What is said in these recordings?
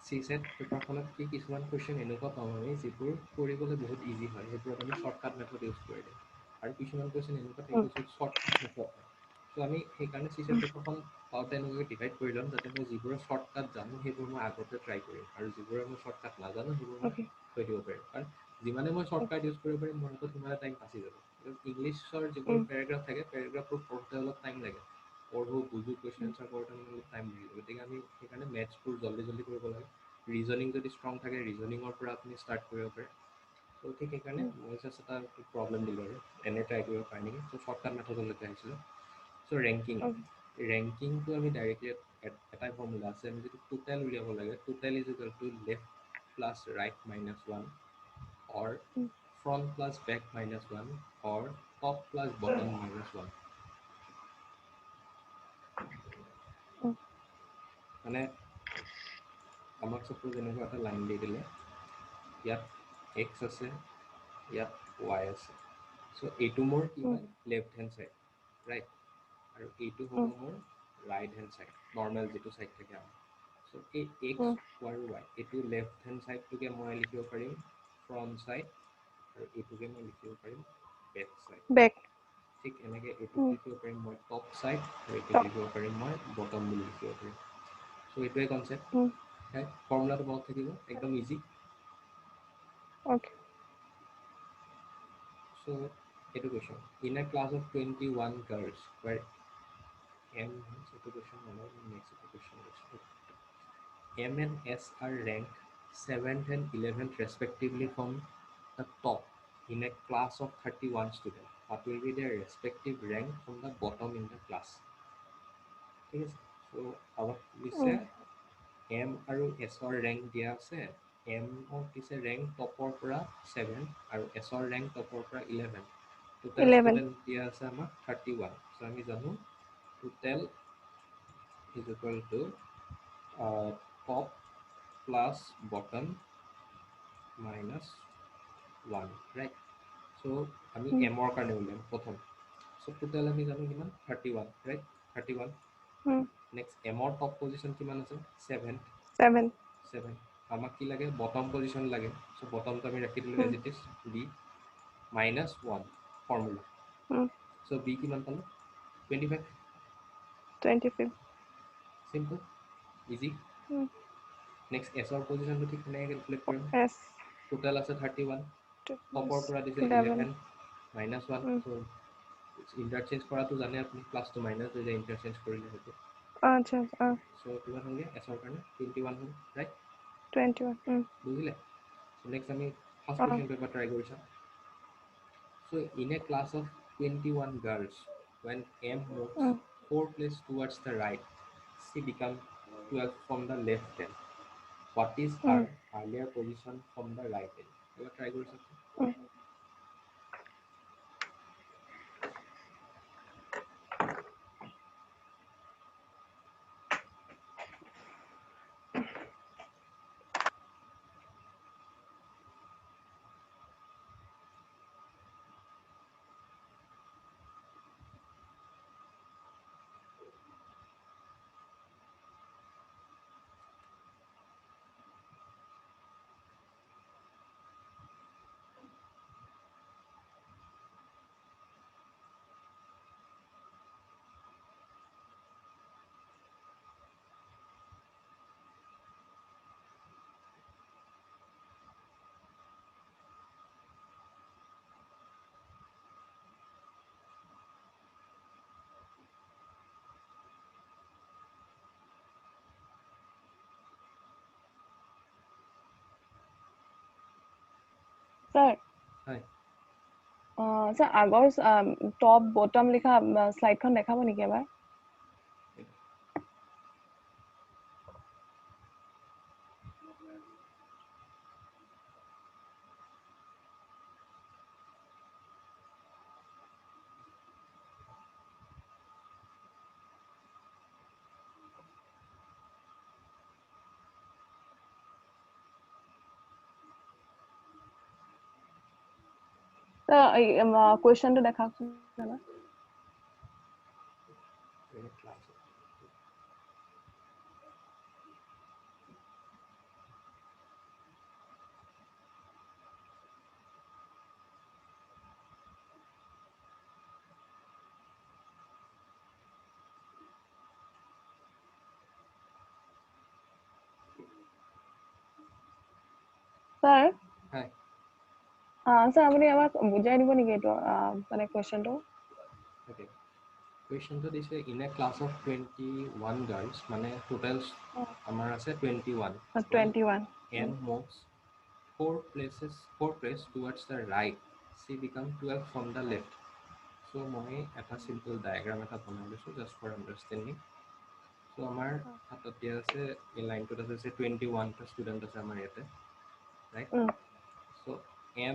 CSET পেপাৰখনত কি কিছুমান question এনেকুৱা পাওঁ আমি যিবোৰ কৰিবলৈ বহুত ইজি হয়, সেইবোৰত আমি শ্বৰ্টকাট মেথড ইউজ কৰি দিওঁ, আৰু কিছুমান কুৱেশ্যন এনেকুৱা থাকিব য'ত শ্বৰ্টকাট মেথড হয়। চ' আমি সেইকাৰণে CSET পেপাৰখন পাওঁতে এনেকৈ ডিভাইড কৰি ল'ম যাতে মই যিবোৰৰ শ্বৰ্টকাট জানো সেইবোৰ মই আগতে ট্ৰাই কৰিম, আৰু যিবোৰৰ মই শ্বৰ্টকাট নাজানো সেইবোৰ মই থৈ দিব পাৰিম। কাৰণ যিমানে মই শ্বৰ্টকাট ইউজ কৰিব পাৰিম মোৰ হাতত সিমানে টাইম বাচি যাব। ইংলিছৰ যিবোৰ পেৰাগ্ৰাফ থাকে পেৰাগ্ৰাফবোৰ পঢ়োঁতে অলপ টাইম লাগে, পঢ়োঁ বুজোঁ কুৱেশ্যন এনচাৰ কৰোঁতে মানে অলপ টাইম লাগে, গতিকে আমি সেইকাৰণে মেথছবোৰ জল্দি জল্দি কৰিব লাগে। ৰিজনিং যদি ষ্ট্ৰং থাকে ৰিজনিঙৰ পৰা আপুনি ষ্টাৰ্ট কৰিব পাৰে। ত' ঠিক সেইকাৰণে মই জাষ্ট এটা প্ৰব্লেম দিলোঁ আৰু এনে ট্ৰাই কৰিব পাৰে নেকি, চ' শ্বৰ্টকাট মেথডলৈকে আহিছিলোঁ। চ' ৰেংকিংটো আমি ডাইৰেক্টলি এটাই ফৰ্মুলা আছে, আমি যদি টোটেল উলিয়াব লাগে, total is equal two left plus right minus 1 or front plus back minus 1 or top plus bottom minus 1. মানে আমাক suppose এনেকুৱা এটা লাইন দি দিলে, ইয়াত x আছে, ইয়াত y আছে, চ' এইটো মোৰ কি হয় লেফ্ট হেণ্ড চাইড, ৰাইট, আৰু এইটো হ'ব মোৰ ৰাইট হেণ্ড চাইড, নৰ্মেল যিটো চাইড থাকে আমাৰ। চ' এই x আৰু y এইটো লেফ্ট হেণ্ড চাইডটোকে মই লিখিব পাৰিম ফ্ৰণ্ট চাইড, আৰু এইটোকে মই লিখিব পাৰিম বেক চাইড। ঠিক এনেকৈ এইটোক লিখিব পাৰিম মই টপ চাইড, আৰু এইটোক লিখিব পাৰিম মই বটম বুলি লিখিব পাৰিম। চ' এইটোৱে কনচেপ্ট, ফৰ্মুলাটো মনত থাকিব, একদম easy. So, education. In a class of 21 girls, where M and S are ranked 7th and 11th respectively from the top in a class of 31 students, what will be their respective rank from the bottom in the class? Okay, so our M আৰু S ৰ rank দিয়া আছে, M দিছে rank টপৰ পৰা 7 আৰু S ৰ rank টপৰ পৰা 11, total student দিয়া আছে আমাক 31। চ' আমি জানো total is equal to top plus bottom minus 1, right. So' আমি এমৰ কাৰণে উলিয়াম প্ৰথম। চ' টোটেল আমি জানো কিমান 31, ৰাইট, 31। নেক্সট এমৰ টপ পজিশ্যন কিমান আছে 7। আমাক কি লাগে বটম পজিশ্যন লাগে, চ' বটমটো আমি ৰাখি দিলোঁ as it is B minus 1 formula. So' B কিমান পালোঁ 25। Simple, easy. নেক্সট এছৰ পজিশ্যনটো ঠিক তেনেকৈ কেলকুলেট কৰিম, টোটেল আছে 31, টপৰ পৰা দিছে 11 মাইনাছ 1, চ' ইণ্টাৰচেঞ্জ কৰাটো জানে আপুনি, প্লাছটো মাইনাছ হৈ যায় ইণ্টাৰচেঞ্জ কৰিলে সেইটো। চ' কিমান হ'লগৈ এছৰ কাৰণে 21 হ'ল, ৰাইট, 21 বুজিলে। চ' নেক্সট আমি ফাৰ্ষ্ট কুৱেশ্যন পেপাৰ ট্ৰাই কৰি চাওঁ। So' in a class of 21 girls, when M moves 4 places towards the right, she becomes 12 from the left hand. What is her earlier position from the right hand? এবাৰ try কৰি চাওঁচোন। Sir. Hi. Sir, আগৰ top bottom লিখা স্লাইডখন দেখাব নেকি এবাৰ? কুৱেশ্যনটো দেখাওকচোন। Sir হাই sir আপুনি আমাক বুজাই দিব নেকি এইটো মানে কুৱেশ্যনটো ওকে কুৱেশ্যনটো দিছে in a class of 21 girls মানে টোটেল আমাৰ আছে 21 21 m moves 4 place towards the right she become 12 from the left so মই এটা simple diagram এটা বনাই লৈছোঁ just for understanding so আমাৰ হাতত দিয়া আছে এই লাইনটোত আছে 21 টা ষ্টুডেণ্ট আছে আমাৰ ইয়াতে right so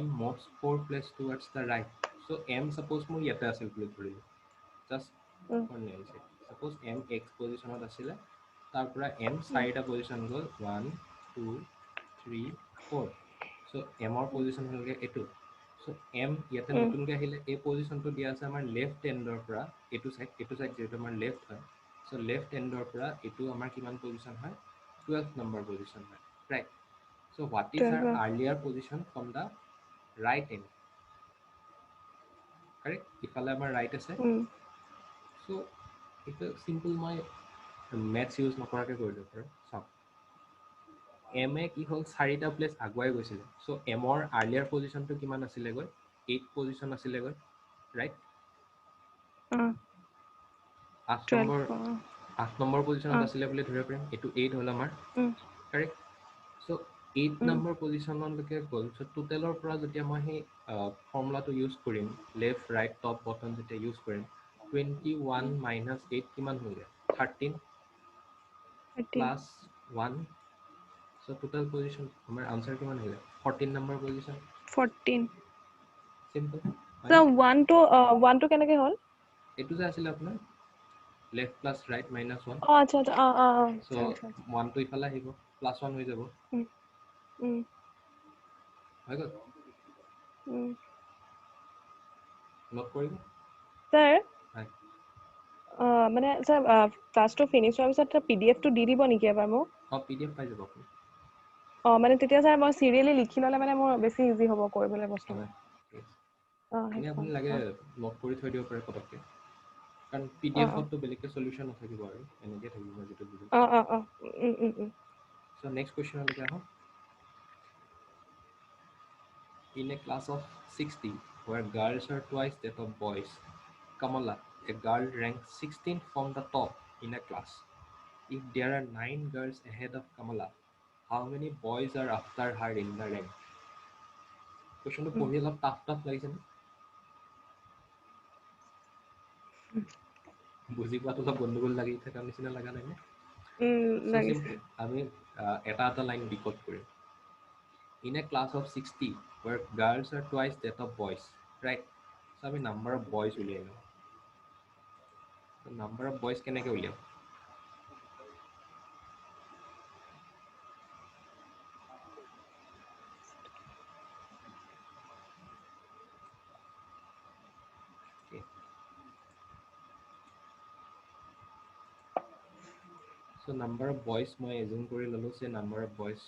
m moves 4 place towards the right so m suppose মোৰ ইয়াতে আছিল বুলি ধৰিলোঁ just for name sake suppose m x পজিশ্যনত আছিলে তাৰ পৰা m চাৰিটা পজিশ্যন গ'ল 1 2 3 4 so m ৰ পজিশ্যন হ'লগে এইটো so m ইয়াতে নতুনকৈ আহিলে এই পজিশ্যনটো দিয়া আছে আমাৰ লেফ্ট এণ্ডৰ পৰা এইটো সাইড যিহেতু আমাৰ লেফ্ট হয় so লেফ্ট এণ্ডৰ পৰা এইটো আমাৰ কিমান পজিশ্যন হয় 12 নম্বৰ পজিশ্যন হয় right so what is our earlier position from the right end correct ইফালে আমাৰ ৰাইট আছে so এটা সিম্পল মই মেথছ ইউজ নকৰাকৈ কৰি দিব পাৰোঁ চাওক এম এ কি হ'ল চাৰিটা প্লেচ আগুৱাই গৈছিলে চ' এমৰ আৰ্লিয়াৰ পজিশ্যনটো কিমান আছিলেগৈ 8 পজিশ্যন আছিলেগৈ ৰাইট 8 নম্বৰ পজিশ্যনত আছিলে বুলি ধৰিব পাৰিম এইটো 8 হ'ল আমাৰ কাৰেক্ট চ' 8 নম্বৰ পজিশ্যনলৈকে গ'ল চ' টোটেলৰ পৰা যেতিয়া মই সেই ফৰ্মুলাটো ইউজ কৰিম লেফ্ট ৰাইট টপ বটম যেতিয়া ইউজ কৰিম 21 minus 8 কিমান হ'লগে 13 plus 1 so total position আমাৰ আনসাৰ কিমান হ'লে 14 number position 14 simple so 1 to কেনেকৈ হ'ল এইটো যে আছিল আপোনাৰ লেফ্ট প্লাছ ৰাইট মাইনাছ 1 আচ্ছা so 1 টো ইফালে আহিব প্লাছ 1 হৈ যাব হৈ গ'ল নোট কৰিব স্যাৰ হয় মানে স্যাৰ ক্লাছটো ফিনিছ হোৱাৰ পিছত পিডিএফটো দি দিব নেকি এবাৰ মোক পিডিএফ পাই যাব আপুনি মানে তেতিয়া স্যাৰ মই চিৰিয়েলি লিখি ল'লে মানে মোৰ বেছি ইজি হ'ব কৰিবলৈ বস্তুবোৰ এনে আপুনি লাগে নোট কৰি থৈ দিব পাৰে পটককৈ কাৰণ পিডিএফতো বেলেগকৈ সলিউশ্যন নাথাকিব আৰু এনেকৈ থাকিব যিটো বুজি চ' নেক্সট কুৱেশ্যনলৈকে আহোঁ In a class of 60, where girls are twice that of boys, Kamala, a girl ranked 16th from the top in a class. If there are 9 girls ahead of Kamala, how many boys are after her in the rank? Question পঢ়ি অলপ tough লাগিছে নে বুজি পোৱাটো অলপ গণ্ডগোল লাগি থকা নিচিনা লগা নাই নে আমি এটা লাইন ডিকোড কৰিম In a class of 60, where girls are twice that of boys, right? So, আমি number of boys উলিয়াই লওঁ so number of boys কেনেকৈ উলিয়াম so number of boys মই assume কৰি ল'লোঁ say number of boys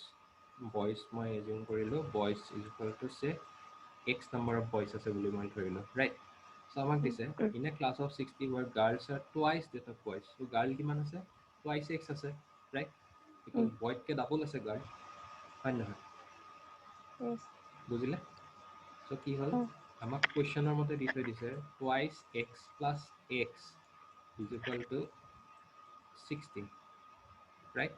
মই assume কৰিলোঁ boys is equal to say x number of boys আছে বুলি মই ধৰিলোঁ right so আমাক দিছে in a class of 60 where girls are twice that of boys so girl কিমান আছে twice x আছে right because boy K double আছে girl হয় নহয় বুজিলে so কি হ'ল আমাক কুৱেশ্যনৰ মতে দি থৈ দিছে twice x plus x is equal to 16 right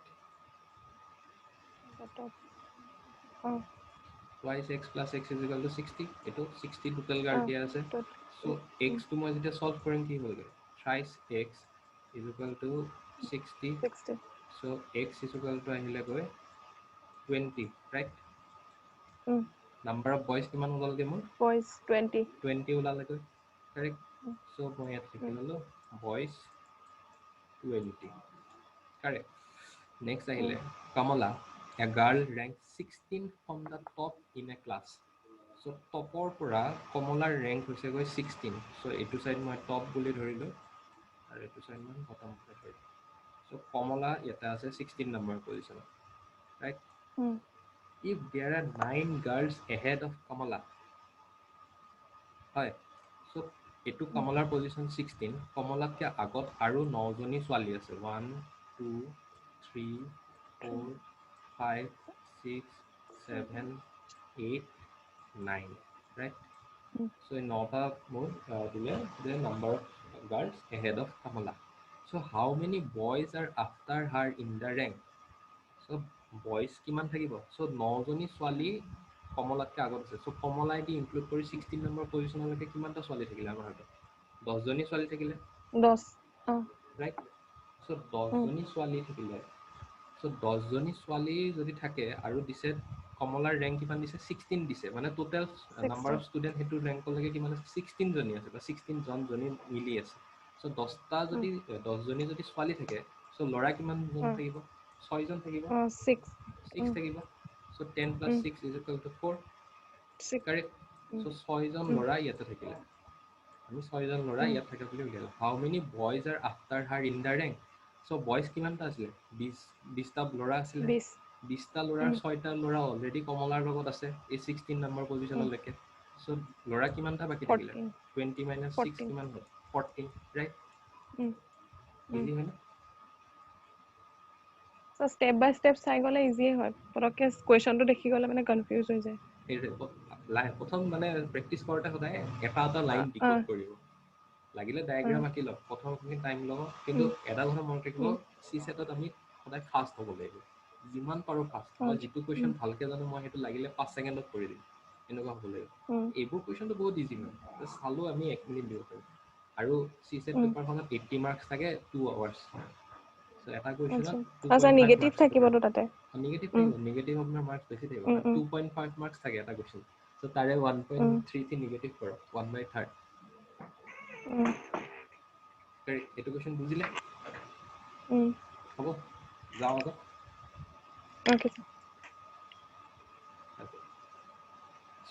twice x plus x is equal to 60 eto 60 total girl dia ase so x to moi jeta solve korim ki hobe thrice x is equal to 60 so x is equal to ahile goi 20 right number of boys kiman ulal ge moi boys 20 ulal goi correct so moi at likhilolo boys 20 correct next ahile Kamala a girl ranked 16 from the top in a class so topor pura Kamalar rank hoise goi 16 so etu side moi top boli dhorilu aru etu side moi bottom boli dhorilu so Kamala eta ase 16 number position right if there are 9 girls ahead of Kamala হয় so etu Kamalar position 16 Kamala ke agot aru 9 joni swali ase 1 2 3 4 5 6 7 8, 9, right? Mm. So in Nota mode, the number of girls ahead of Kamala. So how many boys are after her in the rank? So boys kiman thakibo? So 9 joni swali কমলাতকে আগত আছে। So কমলাই দি include কৰি 16 number পজিশ্যনলৈকে কিমানটা ছোৱালী থাকিলে আমাৰ হাতত? 10 জনী ছোৱালী থাকিলে, 10 ৰাইট? So 10 উম জনী ছোৱালী থাকিলে, so 10 জনী ছোৱালী যদি থাকে আৰু দিছে কমলাৰ ৰেংক কিমান দিছে? 16 দিছে, মানে টোটেল নাম্বাৰ 16 অফ ষ্টুডেণ্ট সেইটো ৰেংকলৈকে কিমান আছে? 16 জনী আছে বা 16 জনী মিলি আছে। চ' 10টা উম যদি 10 জনী যদি ছোৱালী থাকে, চ' ল'ৰা কিমান জন উম থাকিব? 6 জন থাকিব, 6 6 থাকিব। চ' 10 + 6 = 4, 6 কাৰেক্ট? চ' 6 জন ল'ৰা ইয়াতে থাকিলে, আমি 6 জন ল'ৰা ইয়াত থাকে বুলি উলিয়ালোঁ। How many boys are after her in the rank? So' boys কিমানটা আছিলে? 20টা ল'ৰা আছিলে। 20 20টা ল'ৰাৰ 6টা ল'ৰা অলৰেডি কমলাৰ লগত আছে এই 16 নম্বৰ পজিশ্যনলৈকে। চ' ল'ৰা কিমানটা বাকী থাকিলে? 14 20 - 6 14 কিমান হ'ল? 14, ৰাইট? উম উম ইজি হয় ন? সো স্টেপ বাই স্টেপ চাই গলে ইজিয়ে হয়, পৰকে কোৱেশ্চনটো দেখি গলে মানে কনফিউজ হৈ যায়। প্ৰথম মানে প্ৰেক্টিচ কৰোঁতে সদায় এটা এটা লাইন অ ডিকোড কৰিব, লাগিলে ডায়েগ্ৰাম আঁকি লওক, প্ৰথমখিনি টাইম ল'ব, কিন্তু এটা কথা মনত ৰাখিব, চি ছেটত আমি সদায় ফাষ্ট হ'ব লাগিব, যিমান পাৰোঁ ফাষ্ট। মই যিটো কুৱেশ্যন ভালকৈ জানো মই সেইটো লাগিলে 5 ছেকেণ্ডত কৰি দিম, এনেকুৱা হ'ব লাগিব। এইবোৰ কুৱেশ্যনটো বহুত ইজি হয়, চালোঁ আমি 1 মিনিট দিব পাৰিম। আৰু চি ছেট পেপাৰখনত 80 মাৰ্কছ থাকে, 2 আৱাৰ্ছ। চ' এটা কুৱেশ্যনত আচ্ছা 2.5 নিগেটিভ মাৰ্কছ থাকে। থাকিবতো তাতে। নিগেটিভ থাকিব, নিগেটিভ আপোনাৰ মাৰ্কছ বেছি থাকিব, কাৰণ 2.5 মাৰ্কছ থাকে এটা কুৱেশ্যন। চ' তাৰে 1.33 নিগেটিভ কৰক, 1/3। এইটো কুৱেশ্যন বুজিলে? হ'ব, যাওঁ আগত। Okay sir.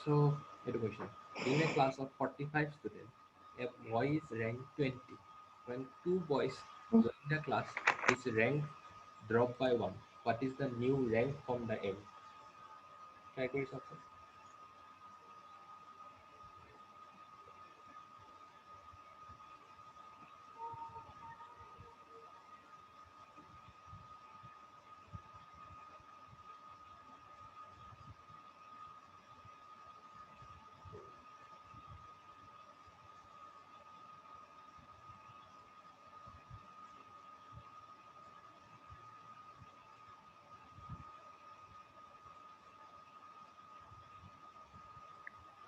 So, education. In a class of 45 students, a boy is ranked 20. When 2 boys join the class, his rank drop by 1. What is the new rank from the end? Try কৰি চাওকচোন।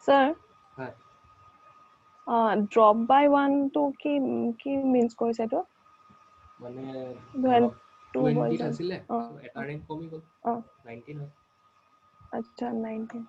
Sir, হয়, drop বাই 1 টো কি কি means কৰিছে এইটো? মানে ধৰা ধৰক 2 বয়জ 20ত আছিলে, চ' এটা অ ৰেংক কমি গ'ল, অ 19 হ'ল। আচ্ছা 19।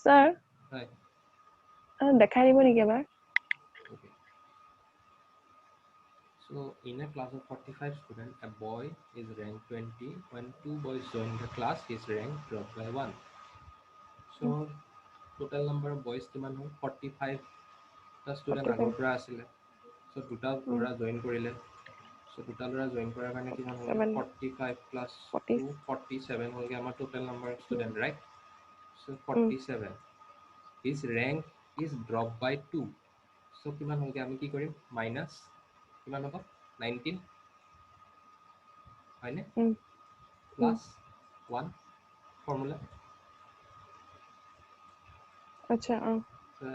ছাৰ, হয়, দেখাই দিব নেকি এবাৰ? okay. So, in a class of 45 students, a boy is ranked 20. When 2 boys join the class, his rank dropped by 1. So, total number of boys কিমান হ'ল? 45টা ষ্টুডেণ্ট আগৰ 45 পৰা আছিলে। চ' দুটা ল'ৰা জইন কৰিলে। চ' দুটা ল'ৰা জইন কৰাৰ কাৰণে কিমান হ'ল? 7 45 + 40 2, 47 হ'লগৈ আমাৰ total number of student, right? So' 47. His rank is drop by 2. So' কিমান হ'লগৈ? আমি কি কৰিম? মাইনাছ কিমান হ'ব? 19, হয়নে? Plus 1 formula. আচ্ছা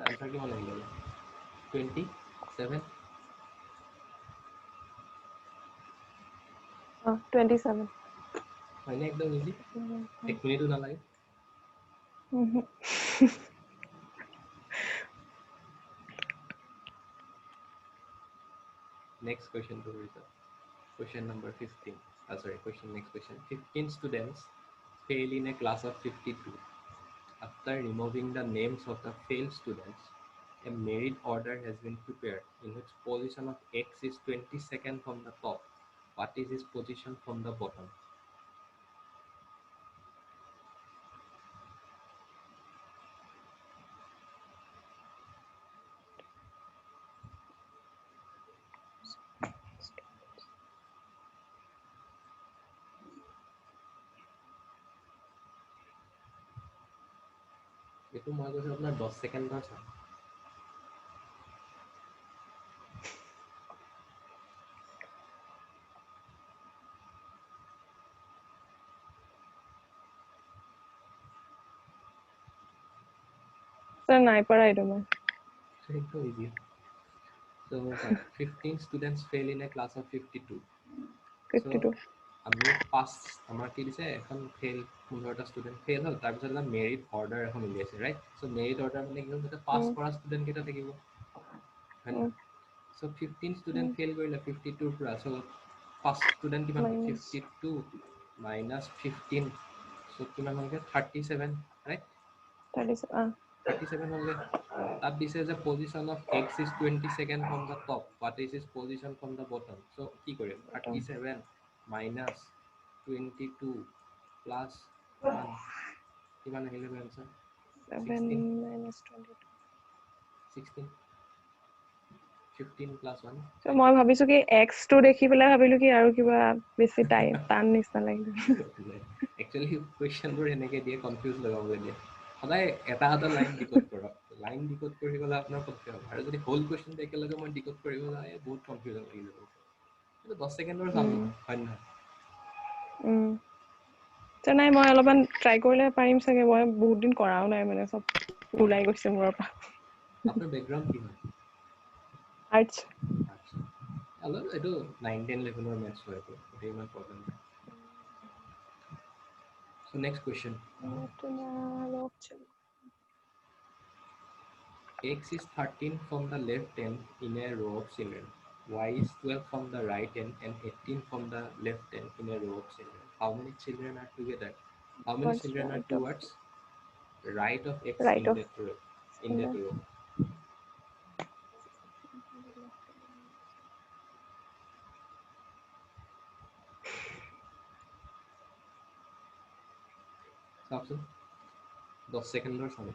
এনচাৰ কিমান আহি গ'ল? 27। 27। হয়নে? একদম ইজি, 1 মিনিটো নালাগে। Next question to read. Question number 15. Next question. 15 students fail in a class of 52. After removing the names of the failed students, a merit order has been prepared in which position of X is 22nd from the top. What is his position from the bottom? এইটো মই কৈছোঁ আপোনাৰ 10 ছেকেণ্ডৰ চাম sir নাই পাৰা এইটো মই সেইটো easy so 15 students fail in a class of 52 so 52 আমি পাঁচ আমাৰ কি দিছে এখন ফেইল 15টা ষ্টুডেণ্ট ফেইল হ'ল তাৰপিছত এটা মেৰিট অৰ্ডাৰ এখন উলিয়াইছে ৰাইট চ' মেৰিট অৰ্ডাৰ মানে কি হ'ল যাতে পাছ কৰা ষ্টুডেণ্ট কেইটা থাকিব হয় নহয় চ' 15 ষ্টুডেণ্ট ফেইল কৰিলে 52ৰ পৰা চ' ফাৰ্ষ্ট ষ্টুডেণ্ট কিমান হ'ল minus 52 মাইনাছ 15 চ' কিমান হ'লগৈ 37 ৰাইট 37 হ'লগৈ তাত দিছে যে position of X is 22nd from the top what is is position from the bottom so' কি কৰিম 37 মাইনাছ 22 প্লাছ 1 কিমান আহিলে এনচাৰ 7 minus 22 16 15 প্লাছ 1 so মই ভাবিছো কি x টো দেখি পেলাই ভাবিলো কি আৰু কিবা বেছি টান নিচিনা লাগিলে একচুৱেলি কুৱেশ্যনবোৰ এনেকৈ দিয়ে কনফিউজ লগাবলৈ দিয়ে সদায় এটা এটা লাইন ডিকোড কৰক লাইন ডিকোড কৰি গ'লে আপোনাৰ কনফিউজ হ'ব আৰু যদি হোল কুৱেশ্যনটো একেলগে মই ডিকোড কৰিব যাওঁ বহুত কনফিউজন লাগি যাব কিন্তু 10 ছেকেণ্ডৰ কাম নহয় হয় নহয় নাই মই অলপমান ট্ৰাই কৰিলে পাৰিম চাগে মই বহুত দিন কৰাও নাই মানে চব ওলাই গৈছে মূৰৰ পৰা আপোনাৰ বেকগ্ৰাউণ্ড কি হয় আৰ্টছ আচ্ছা অলপ এইটো 9-10 লেভেলৰ মেথছ হয় এইটো গতিকে ইমান প্ৰব্লেম নাই চ' next question X is 13 from the left end in a row of children. Y is 12 from the right end and 18 from the left end in a row of children. How many children are together? How many Towards children are right of towards right of X right in of that row? In that row. চাওকচোন 10 ছেকেণ্ডৰ চাম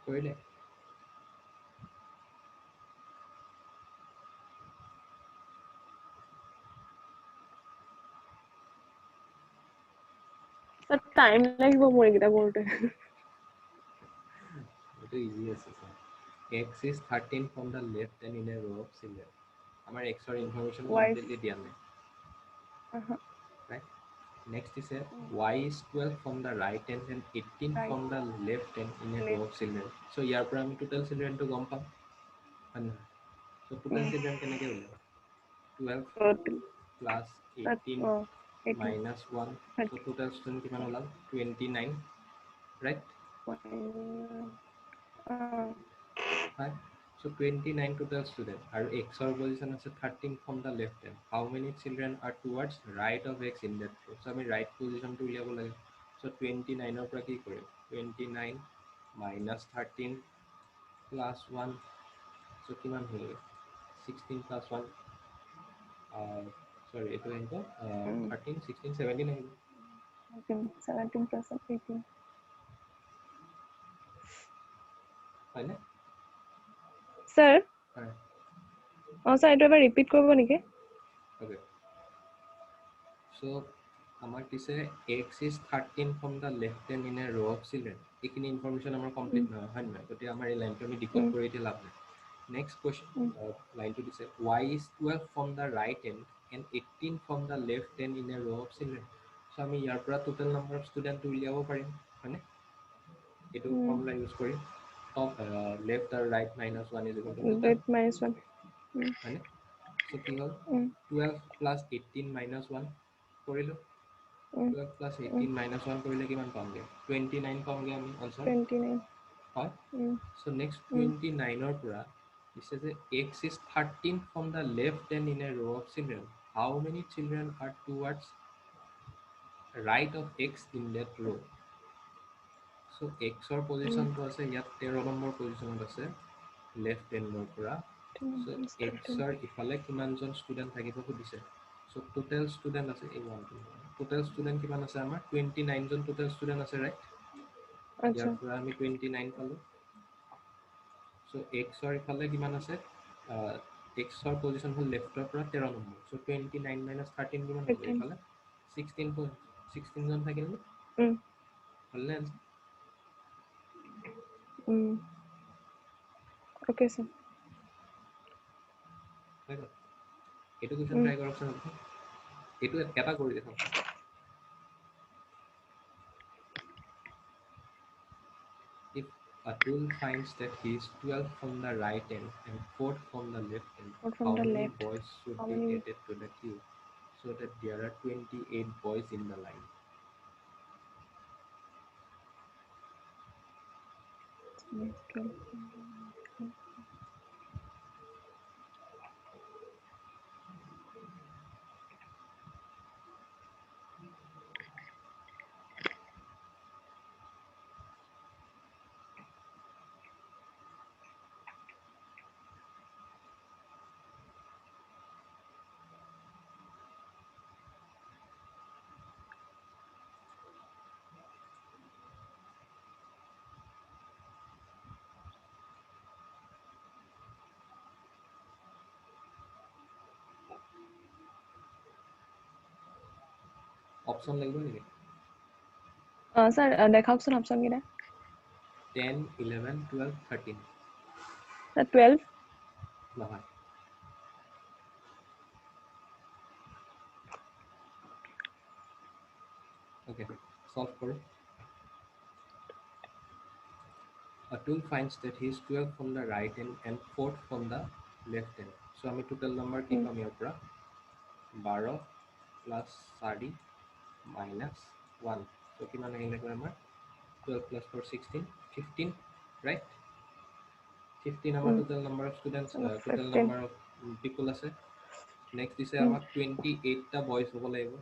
কৰিলে time লাগিব মোৰ এইকেইটা কৰোঁতে এইটো easy আছে চাওক X is 13 from the left end in a row of children. আমাৰ Xৰ ইনফৰমেশ্যন কমপ্লিটলি দিয়া নাই right next is a Y is 12 from the right end and 18 Right. from the left end in a row of children. So ইয়াৰ পৰা আমি total চিলড্ৰেনটো গম পাম হয় নহয় so total children কেনেকৈ ওলাব 12 plus 18 minus 1 so total student কিমান ওলাল 29 right right so 29 total student আৰু x ৰ position আছে 13 from the left end how many children are towards right of x in that row so আমি right position টো উলিয়াব লাগে so 29 ৰ পৰা কি কৰিম 29 minus 13 plus 1 so কিমান হ'ল 16 plus 1 sorry এইটো আহিব 13 16 17 আহিব 17 plus 18 হয়নে স্যাৰ হয় স্যাৰ এইটো এবাৰ ৰিপিট কৰিব নেকি okay so আমাক দিছে x is 13 from the left end in a row of children এইখিনি ইনফৰমেশ্যন আমাৰ কমপ্লিট নহয় হয় নহয় গতিকে আমাৰ এই লাইনটো আমি ডিকোড কৰি এতিয়া লাভ নাই নেক্সট কুৱেশ্যন লাইনটো দিছে y is 12 from the right end and 18 from the left end in a row of children চ' আমি ইয়াৰ পৰা টোটেল নাম্বাৰ অফ ষ্টুডেণ্ট উলিয়াব পাৰিম হয়নে এইটো Mm. ফৰ্মুলা ইউজ কৰি টপ লেফ্ট আৰু right -1 is equal two That minus 1. Mm. হয়নে চ' কি হ'ল Mm. 12 প্লাছ 18 মাইনাছ 1 কৰিলোঁ Mm. 12 plus Mm. 18 মাইনাছ 1 কৰিলে কিমান পামগৈ 29 পামগৈ আমি আনচাৰ 29. হয় Mm. চ' নেক্সট Mm. 29ৰ পৰা দিছে যে x is 13 from the left and in a row of children how many children are towards right of x in that row চ' এক্সৰ পজিশ্যনটো আছে ইয়াত 13 নম্বৰ পজিশ্যনত আছে লেফ্ট হেণ্ডৰ পৰা চ' It's 13. এক্সৰ ইফালে কিমানজন ষ্টুডেণ্ট থাকিব সুধিছে চ' টোটেল ষ্টুডেণ্ট আছে এই ওৱানটো টোটেল ষ্টুডেণ্ট কিমান আছে আমাৰ 29জন টোটেল ষ্টুডেণ্ট আছে ৰাইট ইয়াৰ Acha. পৰা আমি 29 পালোঁ চ' এক্সৰ ইফালে কিমান আছে এক্সৰ পজিশ্যন হ'ল লেফ্টৰ পৰা 13 নম্বৰ চ' 29 মাইনাছ 13 কিমান হ'ব 13. এইফালে 16জন থাকিল নে Mm. হ'লনে Mm. Okay, sir. হৈ গ'ল এইটো কুৱেশ্যন Mm. ট্ৰাই কৰকচোন আপুনি এইটো এটা কৰি দেখাওক if Atul finds that he is 12 from the right end and 4th from the left end, Or from how the many left. boys should How be many? added to the queue so that there are 28 boys in the line? Mm, 12. Option লাগিব নেকি? Sir, দেখাওকচোন option কেইটা 10, 11, 12, 13. 12. নহয় okay solve কৰোঁ Atul finds that he is 12 from the right end and 4th from the left end so আমি total number কি Mm. পাম ইয়াৰ পৰা 12 plus 4 minus 1 so কিমান আহিলে গৈ আমাৰ 12 plus 4 16 15 right 15 আমাৰ Mm. total number of students So, total 15. number of people আছে next দিছে Mm. আমাক 28 টা boys হ'ব লাগিব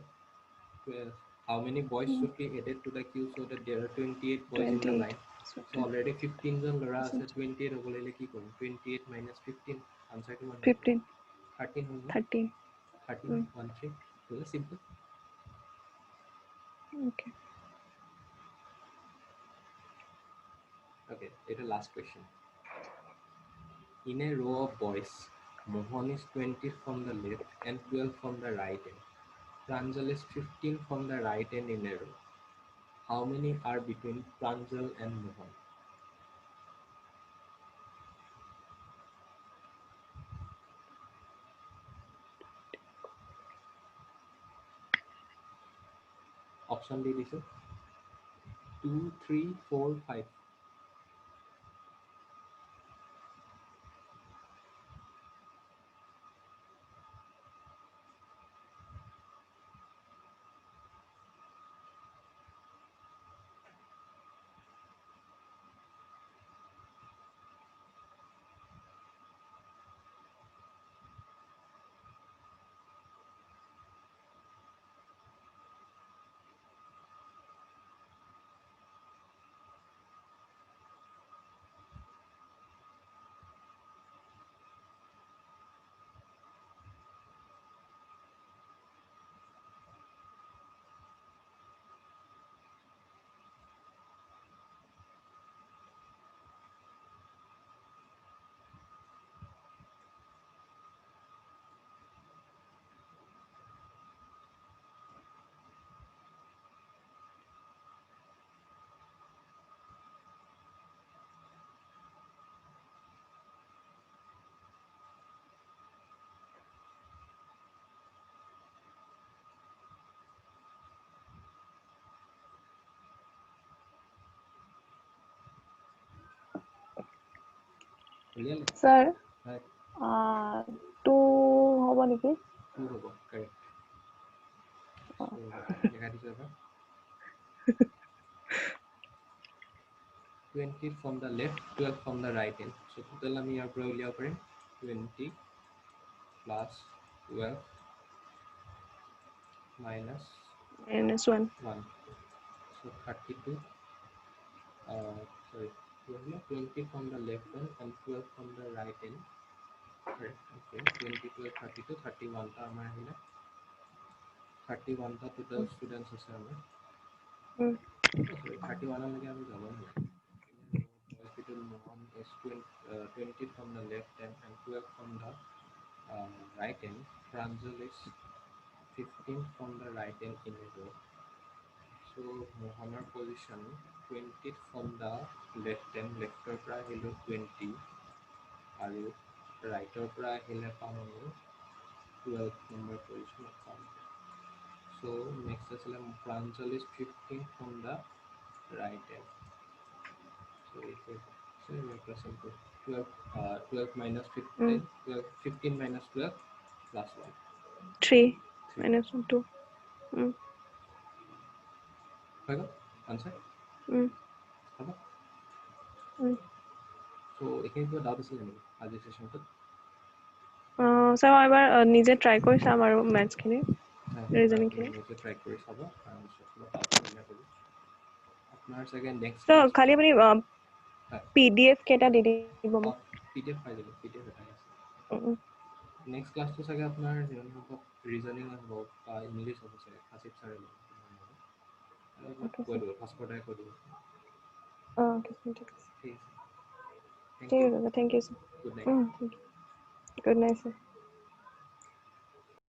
how many boys Mm. should be added to the queue so that there are 28 boys in the 28. line So, so already 15 জন ল'ৰা আছে 10. 28 হ'ব লাগিলে কি কৰিম 28 minus 15 answer কিমান হ'ব 15. 13 হ'ব 13. 13 Mm. 1 3 really simple Okay. okay it's the last question in a row of boys Mohan is 20 from the left and 12 from the right end Pranjal is 15 from the right end in a row how many are between Pranjal and Mohan option দি দিছো 2 3 4 5 উলিয়ালে sir হয় 2 হ'ব নেকি 2 হ'ব correct অ। so লেখা দিছো এবাৰ 20 from the left 12 from the right end so total আমি ইয়াৰ পৰা উলিয়াব পাৰিম 20 plus 12 minus -1 1 so 32 sorry 20 from the left end and 12 from the right end correct okay 20 12 32 31 টা আমাৰ আহিলে 31 টা total students আছে আমাৰ উম, sorry 31 লৈকে আমি যাব নালাগে hospital Mohan is 20 from the left end and 12 from the right end Pranjal is 15 from the right end in a row so Mohanar position 20 from the left end lefter পৰা আহিলো 20 আৰু ৰাইটৰ পৰা আহিলে পাম আমি 12 number position পাম so next আছিলে Pranjal is 15 from the right end so we are pressing 12 minus 15 12 15 minus 12 plus 1 3 3 -2 উম, হৈ গ'ল answer উম, হ'ব উম। so এইখিনি কিবা ডাউট আছিলে নেকি আজিৰ সেশনটোত স্যাৰ মই এবাৰ নিজে ট্ৰাই কৰি চাম আৰু মেথছখিনি ৰিজনিংখিনি নিজে ট্ৰাই কৰি চাব তাৰপিছত কিবা ডাউট ক্লিয়াৰ কৰিব আপোনাৰ চাগে নেক্সট ত' ক্লাছ খালি আপুনি হয় PDF কেইটা দি দিব মোক PDF পাই যাব PDF এটা আছে উম, নেক্সট ক্লাছটো চাগে আপোনাৰ ৰিজনিং হ'ব বা ইংলিছ হ'ব চাগে আছিফ ছাৰে okay, কৈ দিব ভাস্কৰদাই কৈ দিব okay, ঠিক আছে ঠিক আছে থেংক ঠিক ইউ আছে thank you sir good night good night sir